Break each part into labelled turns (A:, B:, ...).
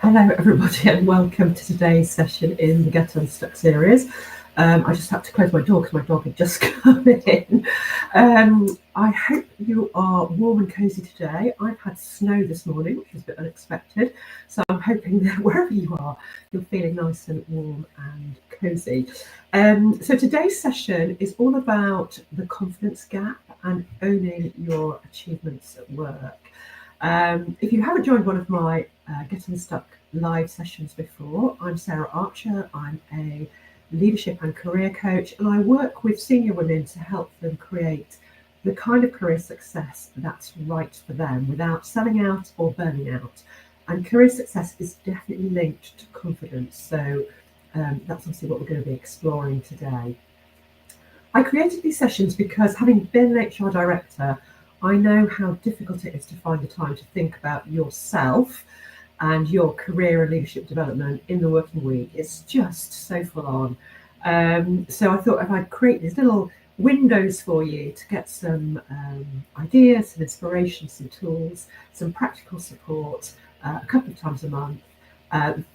A: Hello everybody and welcome to today's session in the Get Unstuck series. I just had to close my door because my dog had just come in. I hope you are warm and cosy today. I've had snow this morning, which is a bit unexpected, so I'm hoping that wherever you are, you're feeling nice and warm and cosy. So today's session is all about the confidence gap and owning your achievements at work. If you haven't joined one of my Get Unstuck live sessions before, I'm Sarah Archer. I'm a leadership and career coach, and I work with senior women to help them create the kind of career success that's right for them without selling out or burning out. And career success is definitely linked to confidence. So that's obviously what we're going to be exploring today. I created these sessions because, having been an HR director, I know how difficult it is to find the time to think about yourself and your career and leadership development in the working week. It's just so full on. So I thought if I'd create these little windows for you to get some ideas, some inspiration, some tools, some practical support a couple of times a month,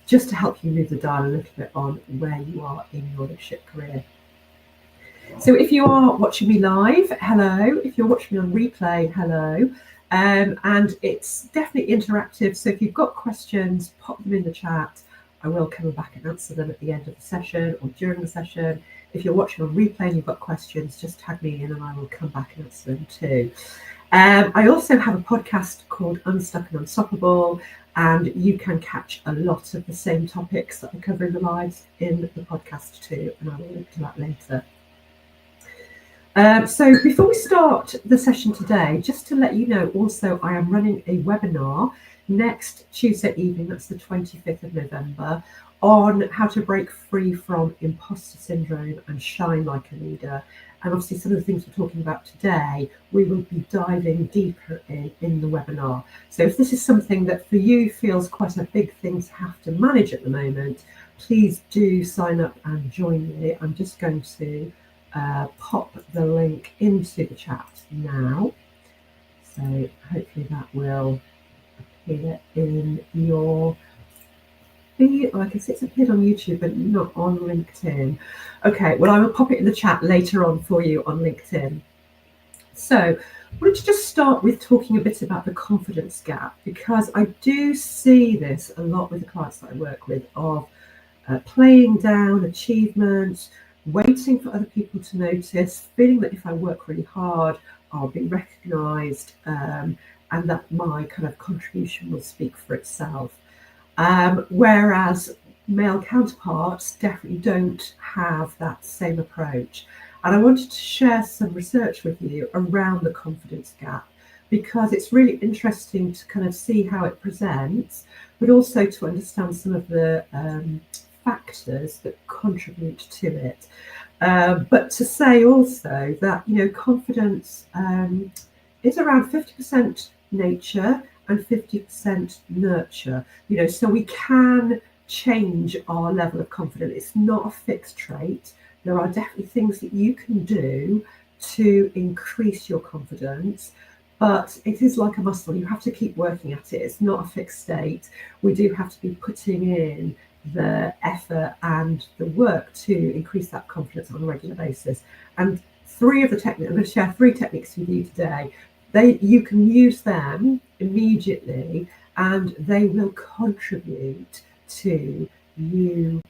A: just to help you move the dial a little bit on where you are in your leadership career. So if you are watching me live, hello. If you're watching me on replay, hello. And it's definitely interactive. So if you've got questions, pop them in the chat. I will come back and answer them at the end of the session or during the session. If you're watching on replay and you've got questions, just tag me in and I will come back and answer them too. I also have a podcast called Unstuck and Unstoppable, and you can catch a lot of the same topics that I cover in the lives in the podcast too, and I will link to that later. So before we start the session today, just to let you know, also I am running a webinar next Tuesday evening, that's the 25th of November, on how to break free from imposter syndrome and shine like a leader. And obviously some of the things we're talking about today, we will be diving deeper in the webinar. So if this is something that for you feels quite a big thing to have to manage at the moment, please do sign up and join me. I'm just going to pop the link into the chat now, so hopefully that will appear in your feed. I can see it's appeared on YouTube but not on LinkedIn. Okay, well I will pop it in the chat later on for you on LinkedIn. So I wanted to just start with talking a bit about the confidence gap, because I do see this a lot with the clients that I work with, of playing down achievements, waiting for other people to notice, feeling that if I work really hard, I'll be recognised, and that my kind of contribution will speak for itself. Whereas male counterparts definitely don't have that same approach. And I wanted to share some research with you around the confidence gap, because it's really interesting to kind of see how it presents, but also to understand some of the factors that contribute to it. But to say also that, you know, confidence is around 50% nature and 50% nurture. You know, so we can change our level of confidence. It's not a fixed trait. There are definitely things that you can do to increase your confidence, but it is like a muscle. You have to keep working at it. It's not a fixed state. We do have to be putting in the effort and the work to increase that confidence on a regular basis. And three of the techniques, I'm going to share three techniques with you today. You can use them immediately and they will contribute to you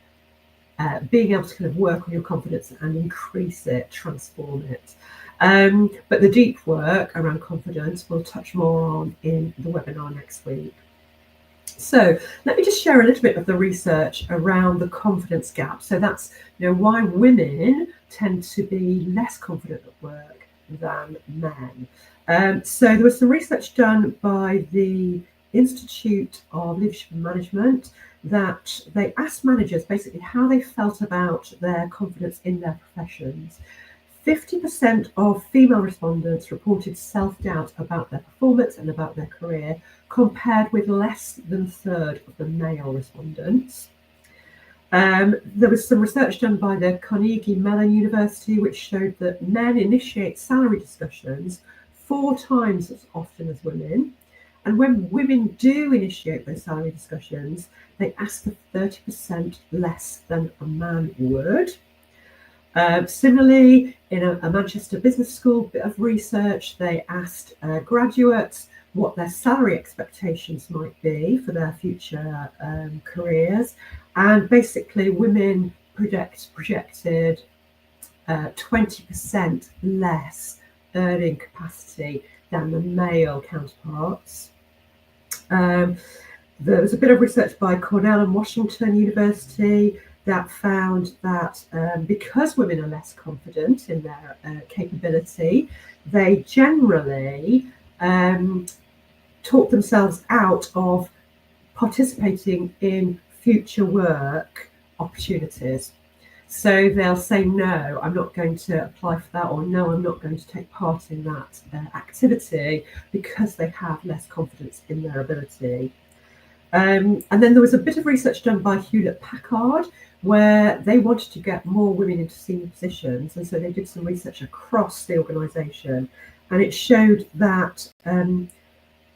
A: being able to kind of work on your confidence and increase it, transform it. But the deep work around confidence we'll touch more on in the webinar next week. So let me just share a little bit of the research around the confidence gap. So that's, you know, why women tend to be less confident at work than men. So there was some research done by the Institute of Leadership and Management that they asked managers basically how they felt about their confidence in their professions. 50% of female respondents reported self-doubt about their performance and about their career, compared with less than a third of the male respondents. There was some research done by the Carnegie Mellon University which showed that men initiate salary discussions 4 times as often as women, And when women do initiate those salary discussions, they ask for 30% less than a man would. Similarly, in a Manchester Business School bit of research, they asked graduates what their salary expectations might be for their future careers. And basically, women projected 20% less earning capacity than the male counterparts. There was a bit of research by Cornell and Washington University that found that because women are less confident in their capability, they generally talk themselves out of participating in future work opportunities. So they'll say, no, I'm not going to apply for that, or no, I'm not going to take part in that activity, because they have less confidence in their ability. And then there was a bit of research done by Hewlett Packard where they wanted to get more women into senior positions. And so they did some research across the organisation, and it showed that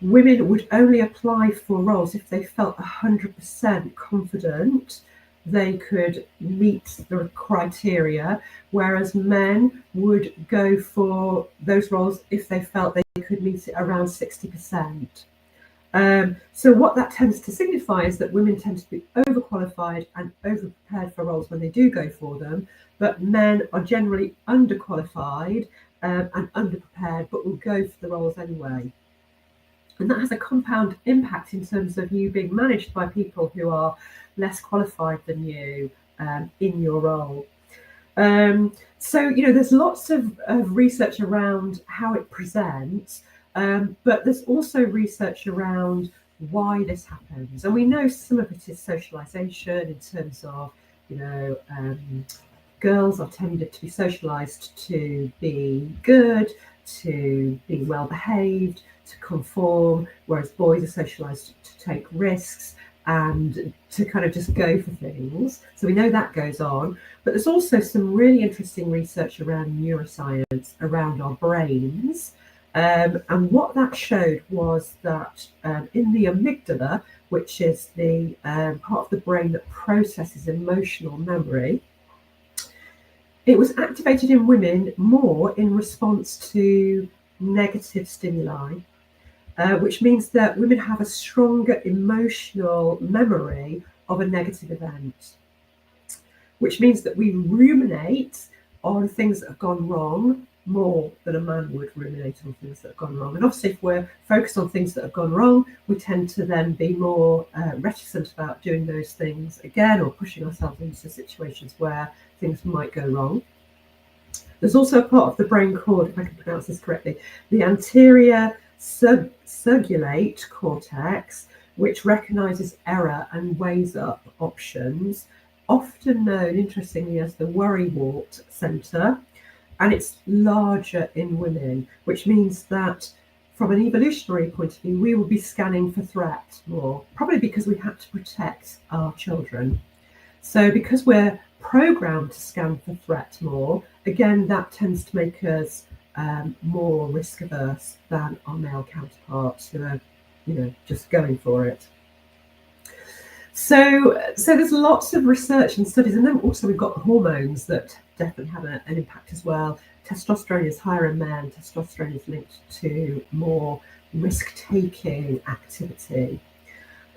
A: women would only apply for roles if they felt 100% confident they could meet the criteria, whereas men would go for those roles if they felt they could meet it around 60%. So what that tends to signify is that women tend to be overqualified and overprepared for roles when they do go for them, but men are generally underqualified and underprepared, but will go for the roles anyway. And that has a compound impact in terms of you being managed by people who are less qualified than you in your role. So, there's lots of research around how it presents, but there's also research around why this happens. And we know some of it is socialization in terms of, girls are tended to be socialized to be good, to be well behaved, to conform, whereas boys are socialized to take risks and to kind of just go for things. So we know that goes on, but there's also some really interesting research around neuroscience, around our brains. And what that showed was that in the amygdala, which is the part of the brain that processes emotional memory, it was activated in women more in response to negative stimuli, which means that women have a stronger emotional memory of a negative event, which means that we ruminate on things that have gone wrong more than a man would ruminate on things that have gone wrong. And obviously, if we're focused on things that have gone wrong, we tend to then be more reticent about doing those things again, or pushing ourselves into situations where things might go wrong. There's also a part of the brain called, if I can pronounce this correctly, the anterior cingulate cortex, which recognizes error and weighs up options, often known, interestingly, as the worrywart center. And it's larger in women, which means that from an evolutionary point of view, we will be scanning for threats more, probably because we have to protect our children. So because we're programmed to scan for threat more, again, that tends to make us more risk averse than our male counterparts who are, just going for it. So there's lots of research and studies, and then also we've got hormones that definitely have an impact as well. Testosterone is higher in men. Testosterone is linked to more risk-taking activity.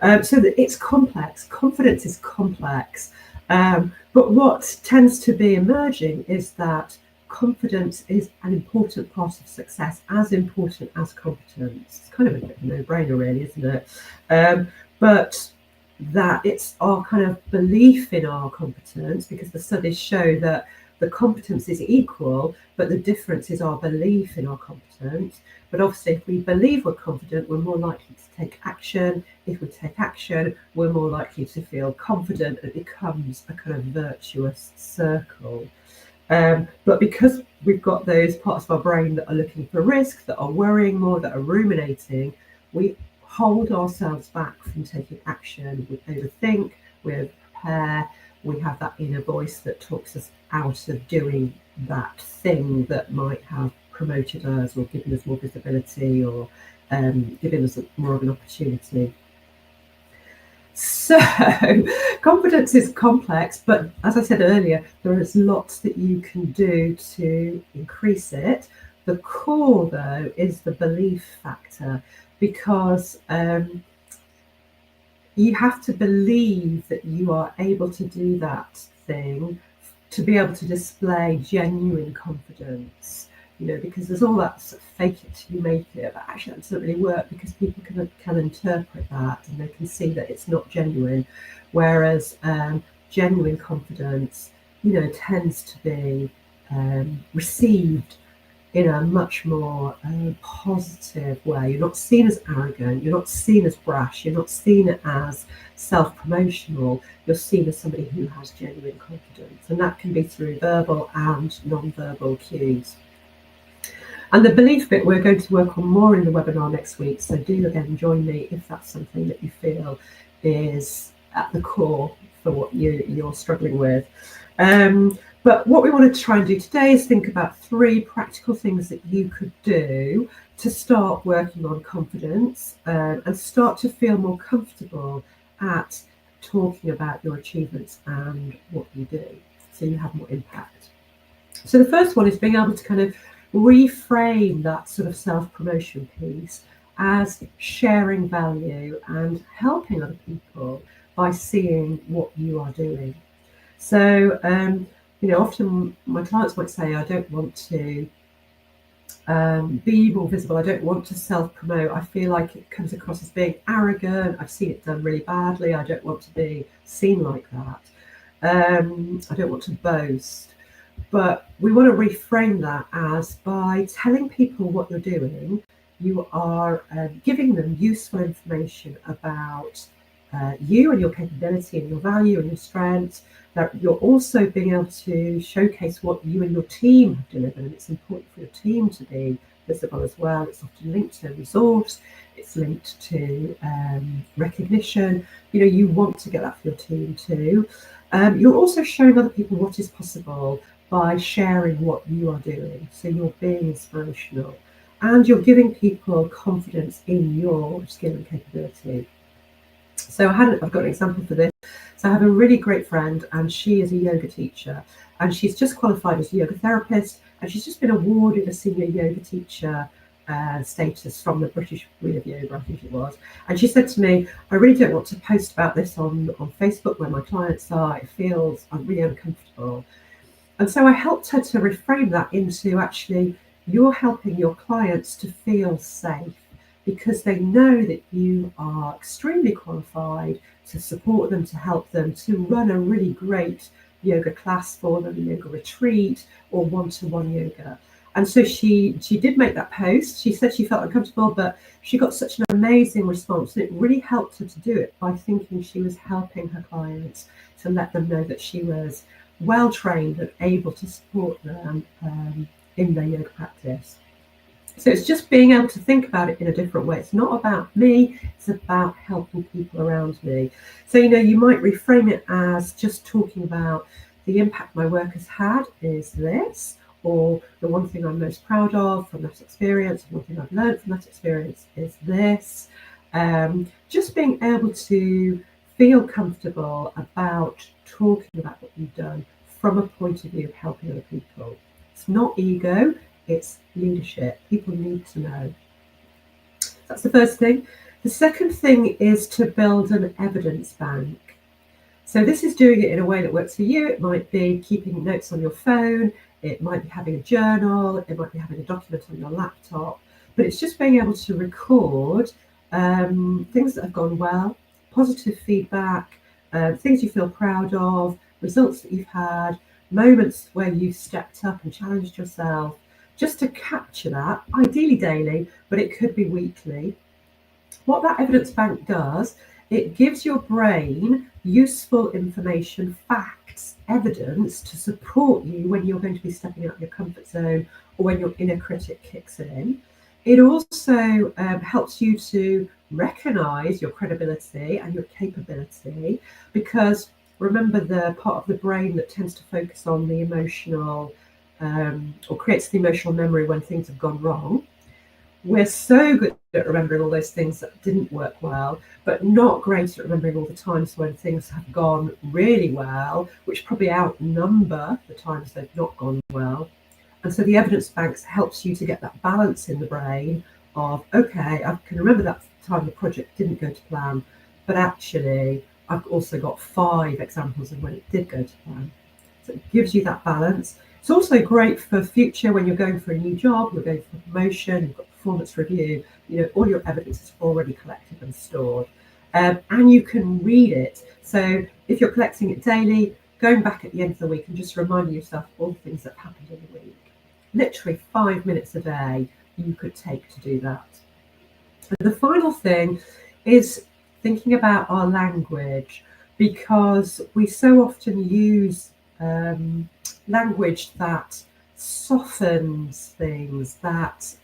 A: So that it's complex. Confidence is complex. But what tends to be emerging is that confidence is an important part of success, as important as competence. It's kind of a bit of a no-brainer, really, isn't it? But that it's our kind of belief in our competence, because the studies show that the competence is equal, but the difference is our belief in our competence. But obviously, if we believe we're confident, we're more likely to take action. If we take action, we're more likely to feel confident. It becomes a kind of virtuous circle. But because we've got those parts of our brain that are looking for risk, that are worrying more, that are ruminating, we hold ourselves back from taking action. We overthink, we overprepare, we have that inner voice that talks us out of doing that thing that might have promoted us or given us more visibility or giving us more of an opportunity. So confidence is complex, but as I said earlier, there is lots that you can do to increase it. The core, though, is the belief factor, because you have to believe that you are able to do that thing to be able to display genuine confidence. Because there's all that sort of fake it till you make it, but actually that doesn't really work, because people can interpret that and they can see that it's not genuine. Whereas genuine confidence, tends to be received in a much more positive way. You're not seen as arrogant, you're not seen as brash, you're not seen as self-promotional, you're seen as somebody who has genuine confidence. And that can be through verbal and non-verbal cues. And the belief bit we're going to work on more in the webinar next week, so do again join me if that's something that you feel is at the core for what you're struggling with. But what we wanted to try and do today is think about 3 practical things that you could do to start working on confidence and start to feel more comfortable at talking about your achievements and what you do, so you have more impact. So the first one is being able to kind of reframe that sort of self-promotion piece as sharing value and helping other people by seeing what you are doing. So, often my clients might say, I don't want to be more visible. I don't want to self-promote. I feel like it comes across as being arrogant. I've seen it done really badly. I don't want to be seen like that. I don't want to boast. But we want to reframe that as, by telling people what you're doing, you are giving them useful information about you and your capability and your value and your strengths. That you're also being able to showcase what you and your team have delivered, and it's important for your team to be visible as well. It's often linked to resource, it's linked to recognition. You want to get that for your team too. You're also showing other people what is possible by sharing what you are doing. So you're being inspirational and you're giving people confidence in your skill and capability. So I've got an example for this. So I have a really great friend, and she is a yoga teacher, and she's just qualified as a yoga therapist, and she's just been awarded a senior yoga teacher status from the British Wheel of Yoga, I think it was. And she said to me, I really don't want to post about this on Facebook where my clients are. I'm really uncomfortable. And so I helped her to reframe that into, actually, you're helping your clients to feel safe because they know that you are extremely qualified to support them, to help them, to run a really great yoga class for them, a yoga retreat or one-to-one yoga. And so she did make that post. She said she felt uncomfortable, but she got such an amazing response. And it really helped her to do it by thinking she was helping her clients, to let them know that she was well trained and able to support them in their yoga practice. So it's just being able to think about it in a different way. It's not about me, it's about helping people around me. So, you might reframe it as just talking about the impact my work has had is this, or the one thing I'm most proud of from that experience, one thing I've learned from that experience is this. Just being able to feel comfortable about talking about what you've done from a point of view of helping other people. It's not ego, it's leadership. People need to know. That's the first thing. The second thing is to build an evidence bank. So this is doing it in a way that works for you. It might be keeping notes on your phone, it might be having a journal, it might be having a document on your laptop, but it's just being able to record things that have gone well, positive feedback, things you feel proud of, results that you've had, moments where you've stepped up and challenged yourself, just to capture that, ideally daily, but it could be weekly. What that evidence bank does, it gives your brain useful information, facts, evidence to support you when you're going to be stepping out of your comfort zone or when your inner critic kicks in. It also helps you to recognize your credibility and your capability, because remember, the part of the brain that tends to focus on the emotional or creates the emotional memory when things have gone wrong. We're so good at remembering all those things that didn't work well, but not great at remembering all the times when things have gone really well, which probably outnumber the times they've not gone well. And so the evidence banks helps you to get that balance in the brain of, okay, I can remember that time the project didn't go to plan, but actually I've also got 5 examples of when it did go to plan. So it gives you that balance. It's also great for future when you're going for a new job, you're going for a promotion, you've got performance review, all your evidence is already collected and stored. And you can read it. So if you're collecting it daily, going back at the end of the week and just reminding yourself all the things that happened in the week. Literally 5 minutes a day you could take to do that. And the final thing is thinking about our language, because we so often use language that softens things, that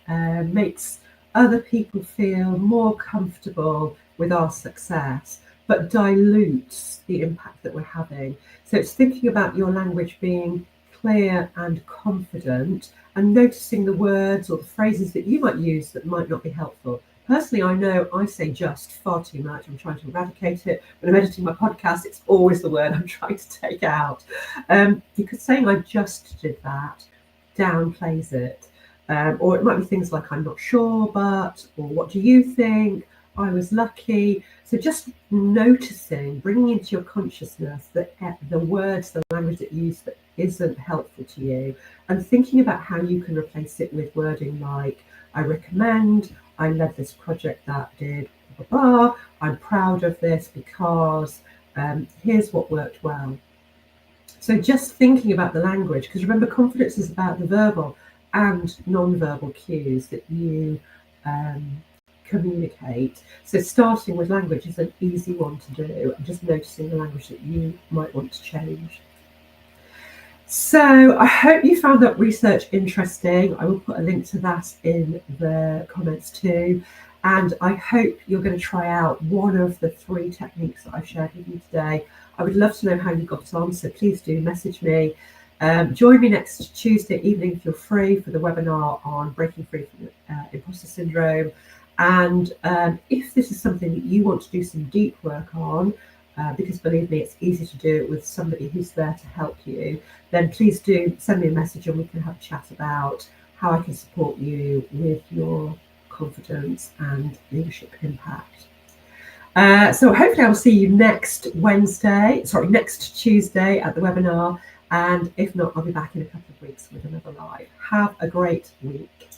A: makes other people feel more comfortable with our success, but dilutes the impact that we're having. So it's thinking about your language being clear and confident, and noticing the words or the phrases that you might use that might not be helpful. Personally, I know I say just far too much. I'm trying to eradicate it. When I'm editing my podcast, it's always the word I'm trying to take out. Because saying I just did that downplays it. Or it might be things like I'm not sure, but, or what do you think? I was lucky. So just noticing, bringing into your consciousness that the words, the language that you use that isn't helpful to you, and thinking about how you can replace it with wording like, I recommend, I led this project that did blah, blah, blah. I'm proud of this because here's what worked well. So just thinking about the language, because remember, confidence is about the verbal and non-verbal cues that you communicate. So starting with language is an easy one to do, and just noticing the language that you might want to change. So I hope you found that research interesting. I will put a link to that in the comments too. And I hope you're going to try out one of the 3 techniques that I've shared with you today. I would love to know how you got on, so please do message me. Join me next Tuesday evening if you're free for the webinar on breaking free from imposter syndrome. And if this is something that you want to do some deep work on, because believe me, it's easy to do it with somebody who's there to help you, then please do send me a message and we can have a chat about how I can support you with your confidence and leadership impact. So hopefully I'll see you next Tuesday at the webinar. And if not, I'll be back in a couple of weeks with another live. Have a great week.